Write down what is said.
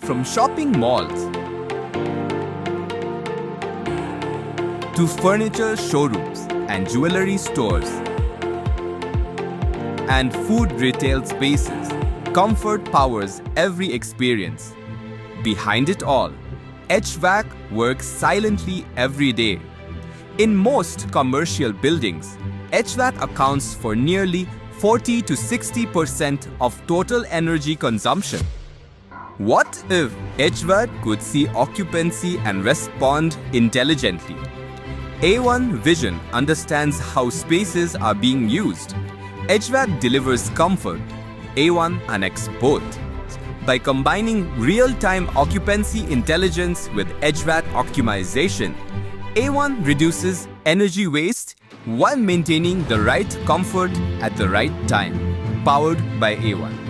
from shopping malls to furniture showrooms and jewelry stores and food retail spaces, comfort powers every experience. Behind it all, HVAC works silently every day. In most commercial buildings, HVAC accounts for nearly 40 to 60% of total energy consumption. What if HVAC could see occupancy and respond intelligently? AOne Vision understands how spaces are being used. HVAC delivers comfort. AOne connects both. By combining real-time occupancy intelligence with HVAC optimization, AOne reduces energy waste while maintaining the right comfort at the right time. Powered by AOne.